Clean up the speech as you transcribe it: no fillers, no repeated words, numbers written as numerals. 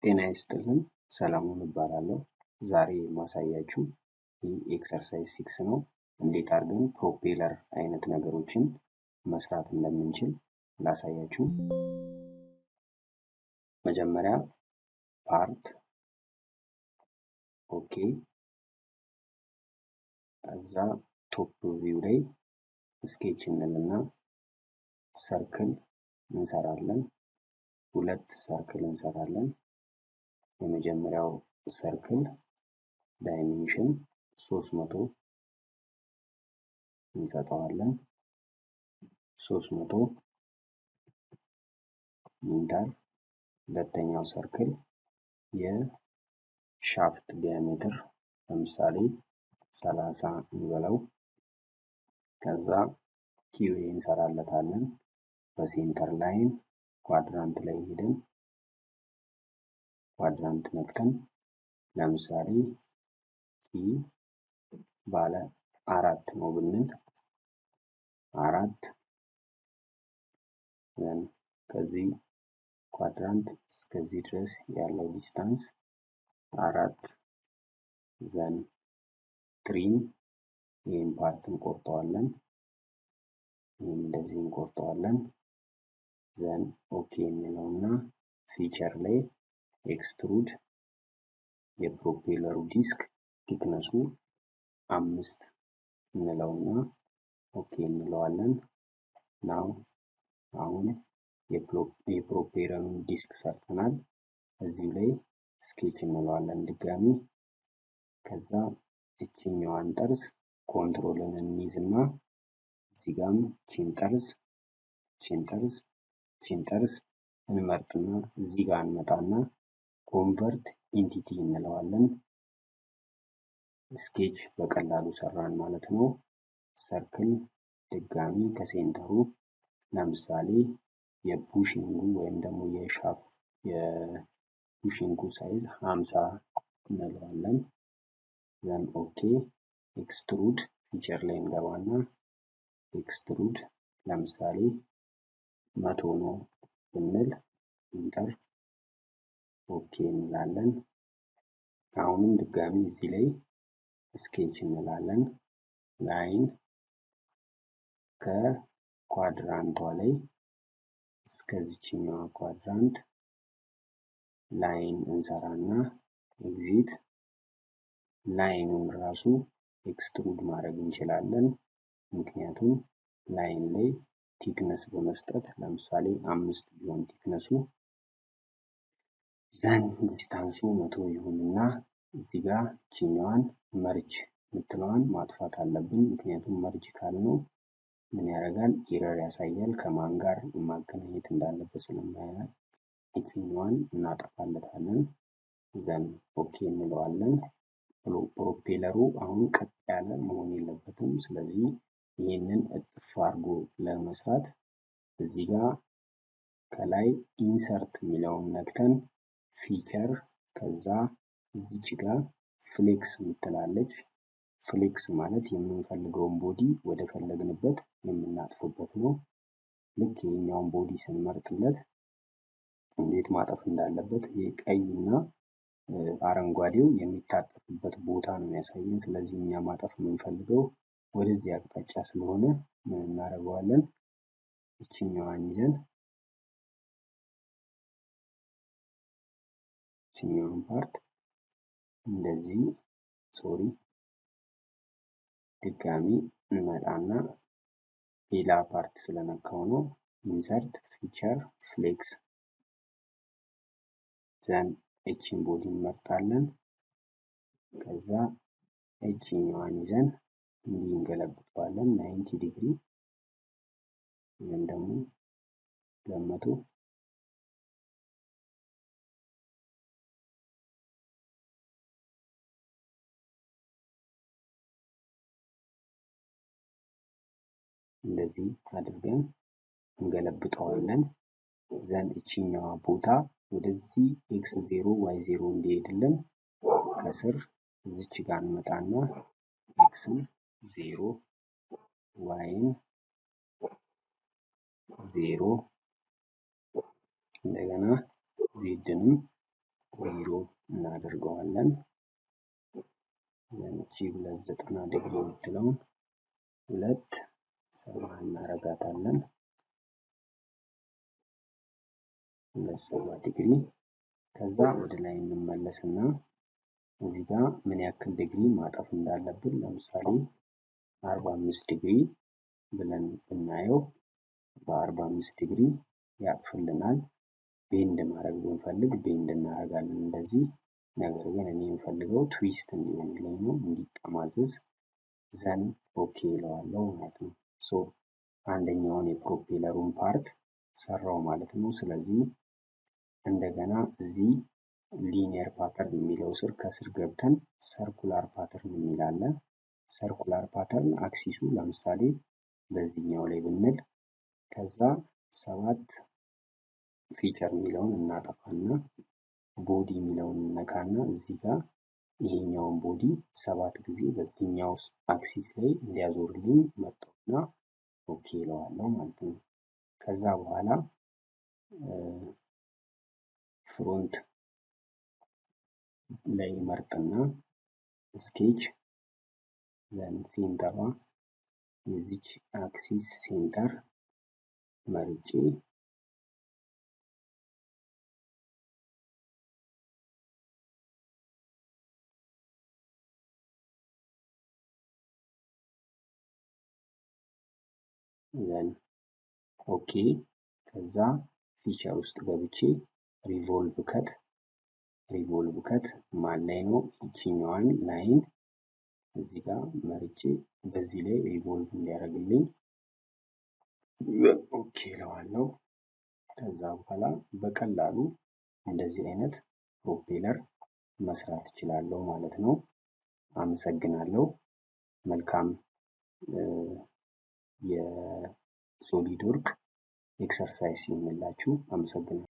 ጤና ይስጥልን ሰላሙን እባላለሁ። ዛሬ ማሳያችሁ ኤክሰርሳይዝ 6 ነው። እንዴት አድርገን ፕሮፔለር አይነት ነገሮችን መስራት እንደምንችል ላሳያችሁ። መጀመሪያ ፓርት ኦኬ፣ ከዛ ቶፕ ቪው ላይ ስኬች እንልና ሰርክል እንሰራለን። ሁለት ሰርክል እንሰራለን። የመጀመሪያው ሰርክል ዳይሜንሽን 300 እንሰጠዋለን። 300 ሚንታል። ሁለተኛው ሰርክል የሻፍት ዲያሜትር ለምሳሌ 30 እንበለው። ከዛ ኪዌ እንሰራለታለን። በሴንተር ላይን ኳድራንት ላይ ሄደን ኳድራንት ነክተን ለምሳሌ ኪ ባለ 4 ነው ብንል 4 ከዚህ ኳድራንት እስከዚህ ድረስ ያለው ዲስታንስ 4 ዘን ትሪም ይህን ፓርት እንቆርጠዋለን። ይህን እንደዚህ እንቆርጠዋለን። ዘን ኦኬ እንለውና ፊቸር ላይ ኤክስትሩድ የፕሮፔለሩ ዲስክ ቲክነሱ 5 እንለውና ኦኬ እንለዋለን። ናው አሁን የፕሮፔለሩን ዲስክ ሰርተናል። እዚህ ላይ ስኬች እንለዋለን ድጋሚ። ከዛ እቺኛዋን ጠርዝ ኮንትሮልን እንይዝና እዚህ ጋርም ቺን ጠርዝ እንመርጥና እዚህ ጋር እንመጣና ኮንቨርት ኢንቲቲ እንለዋለን። ስኬች በቀላሉ ሰራን ማለት ነው። ሰርክል ድጋሚ ከሴንተሩ ለምሳሌ የፑሽንጉ ወይም ደግሞ የፑሽንጉ ሳይዝ 50 እንለዋለን። ዘን ኦኬ ኤክስትሩድ ፊቸር ላይ እንገባና ኤክስትሩድ ለምሳሌ 100 ነው ብንል ኢንተር ኦኬ እንላለን። አሁንም ድጋሚ እዚህ ላይ ስኬች እንላለን። ላይን ከኳድራንቷ ላይ እስከዚህኛው ኳድራንት ላይን እንሰራና ኤግዚት ላይኑን ራሱ ኤክስትሩድ ማድረግ እንችላለን። ምክንያቱም ላይን ላይ ቲክነስ በመስጠት ለምሳሌ 5 ቢሆን ቲክነሱ ዘን ዲስታንሱ 100 ይሁንና እዚህ ጋር ቺኛዋን መርጅ ምትለዋን ማጥፋት አለብን። ምክንያቱም መርጅ ካልነው ምን ያደርጋል? ኤረር ያሳያል። ከማን ጋር ማገናኘት እንዳለበት ስለማያውቅ እቺኛዋን እናጠፋለታለን። ዘን ኦኬ እንለዋለን። ፕሮፔለሩ አሁን ቀጥ ያለ መሆን የለበትም። ስለዚህ ይሄንን እጥፍ አድርጎ ለመስራት እዚህ ጋር ከላይ ኢንሰርት የሚለውን ነክተን ፊቸር ከዛ እዚች ጋር ፍሌክስ ምትላለች። ፍሌክስ ማለት የምንፈልገውን ቦዲ ወደ ፈለግንበት የምናጥፍበት ነው። ልክ የኛውን ቦዲ ስንመርጥለት እንዴት ማጠፍ እንዳለበት የቀይና አረንጓዴው የሚታጠፍበት ቦታ ነው የሚያሳየን። ስለዚህ እኛ ማጠፍ የምንፈልገው ወደዚህ አቅጣጫ ስለሆነ ምን እናደርገዋለን? እቺኛዋን ይዘን እቺኛዋን ፓርት እንደዚህ ድጋሚ እንመጣና ሌላ ፓርት ስለነካው ነው ኢንሰርት ፊቸር ፍሌክስ ዘን እቺን ቦዲ እንመርጣለን። ከዛ እቺኛዋን ይዘን እንዲህ እንገለብጠዋለን 90 ዲግሪ ወይም ደግሞ 200 እንደዚህ አድርገን እንገለብጠዋለን። ዘን እቺኛዋ ቦታ ወደዚህ x0 y0 እንዲሄድልን ከስር እዚች ጋር እንመጣና xን 0 yን 0 እንደገና zንም 0 እናደርገዋለን። እቺ 290 ዲግሪ የምትለውን 270 እናረጋታለን። 270 ዲግሪ። ከዛ ወደ ላይ እንመለስና እዚህ ጋር ምን ያክል ዲግሪ ማጠፍ እንዳለብን ለምሳሌ 45 ዲግሪ ብለን ብናየው በ45 ዲግሪ ያቅፍልናል። ቤንድ ማድረግ ብንፈልግ ቤንድ እናደርጋለን እንደዚህ። ነገር ግን እኔ የምፈልገው ትዊስት እንዲሆንልኝ ነው፣ እንዲጠማዘዝ። ዘን ኦኬ እለዋለሁ ማለት ነው። ሶ አንደኛውን የፕሮፔለሩን ፓርት ሰራው ማለት ነው። ስለዚህ እንደገና እዚህ ሊኒየር ፓተርን የሚለው ስር ከስር ገብተን ሰርኩላር ፓተርን የሚላለን። ሰርኩላር ፓተርን አክሲሱ ለምሳሌ በዚህኛው ላይ ብንል ከዛ 7 ፊቸር የሚለውን እናጠፋና ቦዲ የሚለውን ነካና እዚህ ጋር ይሄኛውን ቦዲ 7 ጊዜ በዚህኛው አክሲስ ላይ እንዲያዞርልኝ መጣውና ኦኬ እለዋለሁ ማለት ነው። ከዛ በኋላ ፍሮንት ላይ መርጥና ስኬች ዘን ሴንተሯ የዚች አክሲስ ሴንተር መርጬ ዘን ኦኬ። ከዛ ፊቸር ውስጥ ገብቼ ሪቮልቭ ከት ማን ላይ ነው? ይችኛዋን ላይን እዚህ ጋር መርጬ በዚህ ላይ ሪቮልቭ እንዲያደርግልኝ ኦኬ እለዋለሁ። ከዛ በኋላ በቀላሉ እንደዚህ አይነት ፕሮፔለር መስራት እችላለሁ ማለት ነው። አመሰግናለሁ። መልካም የሶሊድ ወርክ ኤክሰርሳይዝ ይሁንላችሁ። አመሰግናለሁ።